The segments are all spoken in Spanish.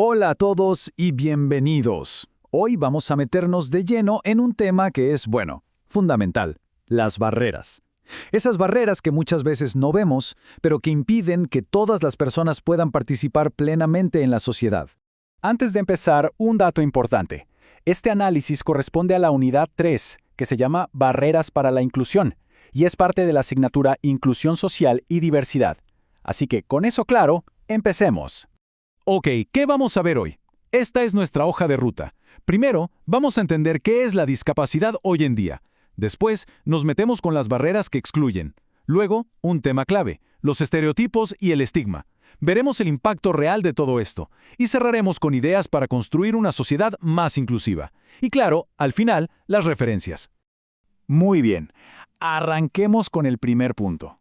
Hola a todos y bienvenidos. Hoy vamos a meternos de lleno en un tema que es, bueno, fundamental, las barreras. Esas barreras que muchas veces no vemos, pero que impiden que todas las personas puedan participar plenamente en la sociedad. Antes de empezar, un dato importante. Este análisis corresponde a la unidad 3, que se llama Barreras para la Inclusión, y es parte de la asignatura Inclusión Social y Diversidad. Así que, con eso claro, empecemos. Ok, ¿qué vamos a ver hoy? Esta es nuestra hoja de ruta. Primero, vamos a entender qué es la discapacidad hoy en día. Después, nos metemos con las barreras que excluyen. Luego, un tema clave, los estereotipos y el estigma. Veremos el impacto real de todo esto. Y cerraremos con ideas para construir una sociedad más inclusiva. Y claro, al final, las referencias. Muy bien, arranquemos con el primer punto.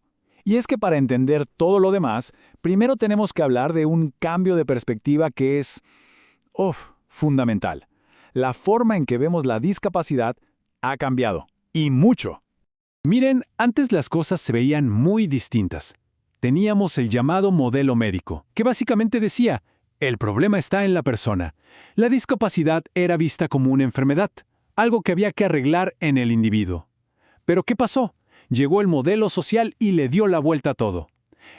Y es que para entender todo lo demás, primero tenemos que hablar de un cambio de perspectiva que es, fundamental. La forma en que vemos la discapacidad ha cambiado, y mucho. Miren, antes las cosas se veían muy distintas. Teníamos el llamado modelo médico, que básicamente decía, el problema está en la persona. La discapacidad era vista como una enfermedad, algo que había que arreglar en el individuo. ¿Pero qué pasó? Llegó el modelo social y le dio la vuelta a todo.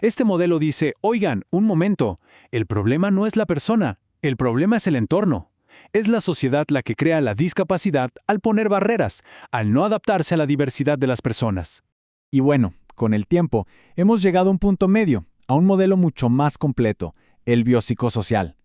Este modelo dice, oigan, un momento, el problema no es la persona, el problema es el entorno. Es la sociedad la que crea la discapacidad al poner barreras, al no adaptarse a la diversidad de las personas. Y bueno, con el tiempo, hemos llegado a un punto medio, a un modelo mucho más completo, el biopsicosocial.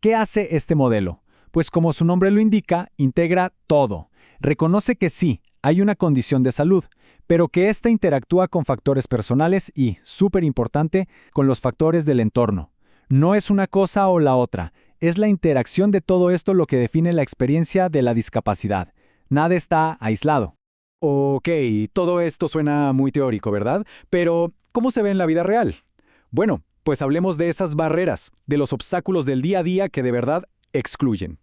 ¿Qué hace este modelo? Pues como su nombre lo indica, integra todo. Reconoce que sí, hay una condición de salud, pero que ésta interactúa con factores personales y, súper importante, con los factores del entorno. No es una cosa o la otra, es la interacción de todo esto lo que define la experiencia de la discapacidad. Nada está aislado. Ok, todo esto suena muy teórico, ¿verdad? Pero, ¿cómo se ve en la vida real? Bueno, pues hablemos de esas barreras, de los obstáculos del día a día que de verdad excluyen.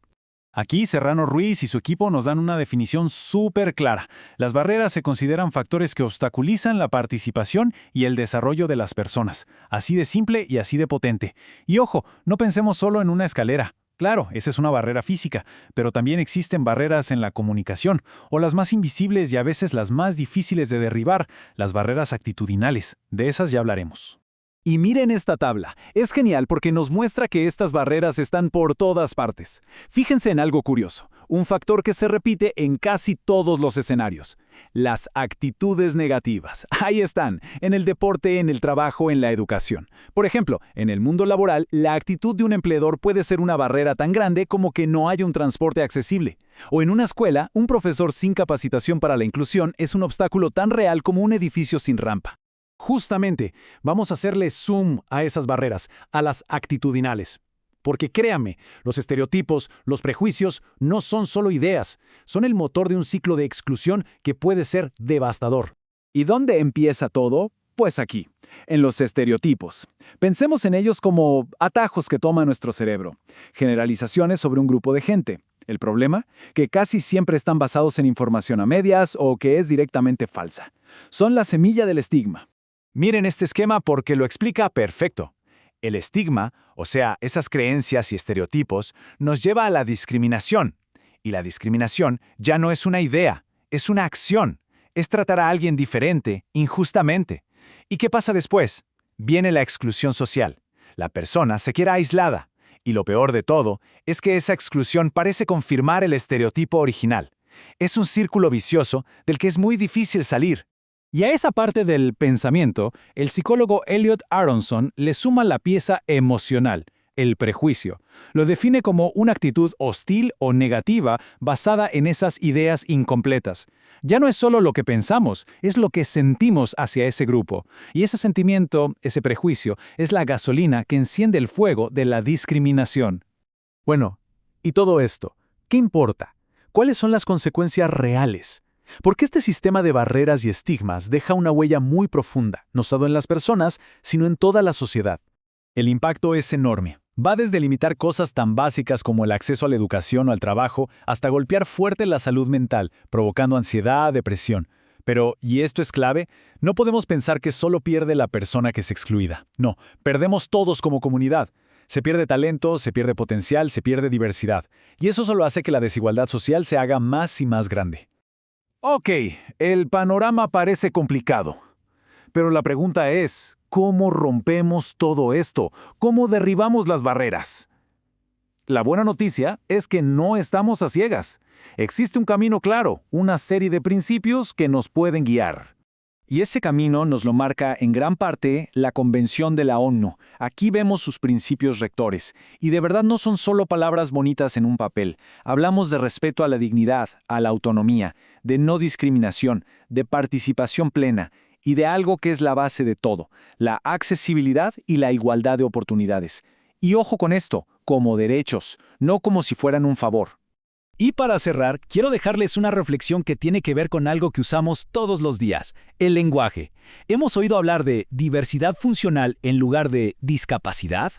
Aquí Serrano Ruiz y su equipo nos dan una definición súper clara. Las barreras se consideran factores que obstaculizan la participación y el desarrollo de las personas. Así de simple y así de potente. Y ojo, no pensemos solo en una escalera. Claro, esa es una barrera física, pero también existen barreras en la comunicación, o las más invisibles y a veces las más difíciles de derribar, las barreras actitudinales. De esas ya hablaremos. Y miren esta tabla, es genial porque nos muestra que estas barreras están por todas partes. Fíjense en algo curioso, un factor que se repite en casi todos los escenarios. Las actitudes negativas. Ahí están, en el deporte, en el trabajo, en la educación. Por ejemplo, en el mundo laboral, la actitud de un empleador puede ser una barrera tan grande como que no haya un transporte accesible. O en una escuela, un profesor sin capacitación para la inclusión es un obstáculo tan real como un edificio sin rampa. Justamente, vamos a hacerle zoom a esas barreras, a las actitudinales. Porque créanme, los estereotipos, los prejuicios, no son solo ideas, son el motor de un ciclo de exclusión que puede ser devastador. ¿Y dónde empieza todo? Pues aquí, en los estereotipos. Pensemos en ellos como atajos que toma nuestro cerebro, generalizaciones sobre un grupo de gente. El problema, que casi siempre están basados en información a medias o que es directamente falsa. Son la semilla del estigma. Miren este esquema porque lo explica perfecto. El estigma, o sea, esas creencias y estereotipos, nos lleva a la discriminación. Y la discriminación ya no es una idea, es una acción. Es tratar a alguien diferente, injustamente. ¿Y qué pasa después? Viene la exclusión social. La persona se queda aislada. Y lo peor de todo es que esa exclusión parece confirmar el estereotipo original. Es un círculo vicioso del que es muy difícil salir. Y a esa parte del pensamiento, el psicólogo Elliot Aronson le suma la pieza emocional, el prejuicio. Lo define como una actitud hostil o negativa basada en esas ideas incompletas. Ya no es solo lo que pensamos, es lo que sentimos hacia ese grupo. Y ese sentimiento, ese prejuicio, es la gasolina que enciende el fuego de la discriminación. Bueno, ¿y todo esto? ¿Qué importa? ¿Cuáles son las consecuencias reales? Porque este sistema de barreras y estigmas deja una huella muy profunda, no solo en las personas, sino en toda la sociedad. El impacto es enorme. Va desde limitar cosas tan básicas como el acceso a la educación o al trabajo, hasta golpear fuerte la salud mental, provocando ansiedad, depresión. Pero, y esto es clave, no podemos pensar que solo pierde la persona que es excluida. No, perdemos todos como comunidad. Se pierde talento, se pierde potencial, se pierde diversidad. Y eso solo hace que la desigualdad social se haga más y más grande. Ok, el panorama parece complicado. Pero la pregunta es, ¿cómo rompemos todo esto? ¿Cómo derribamos las barreras? La buena noticia es que no estamos a ciegas. Existe un camino claro, una serie de principios que nos pueden guiar. Y ese camino nos lo marca en gran parte la Convención de la ONU. Aquí vemos sus principios rectores. Y de verdad no son solo palabras bonitas en un papel. Hablamos de respeto a la dignidad, a la autonomía, de no discriminación, de participación plena y de algo que es la base de todo, la accesibilidad y la igualdad de oportunidades. Y ojo con esto, como derechos, no como si fueran un favor. Y para cerrar, quiero dejarles una reflexión que tiene que ver con algo que usamos todos los días, el lenguaje. ¿Hemos oído hablar de diversidad funcional en lugar de discapacidad?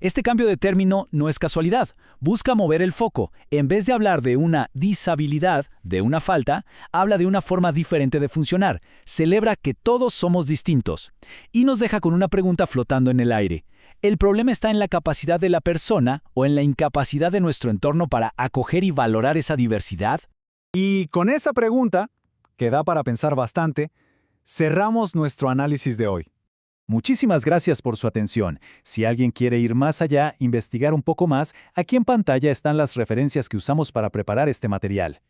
Este cambio de término no es casualidad, busca mover el foco. En vez de hablar de una disabilidad, de una falta, habla de una forma diferente de funcionar, celebra que todos somos distintos. Y nos deja con una pregunta flotando en el aire. ¿El problema está en la capacidad de la persona o en la incapacidad de nuestro entorno para acoger y valorar esa diversidad? Y con esa pregunta, que da para pensar bastante, cerramos nuestro análisis de hoy. Muchísimas gracias por su atención. Si alguien quiere ir más allá, investigar un poco más, aquí en pantalla están las referencias que usamos para preparar este material.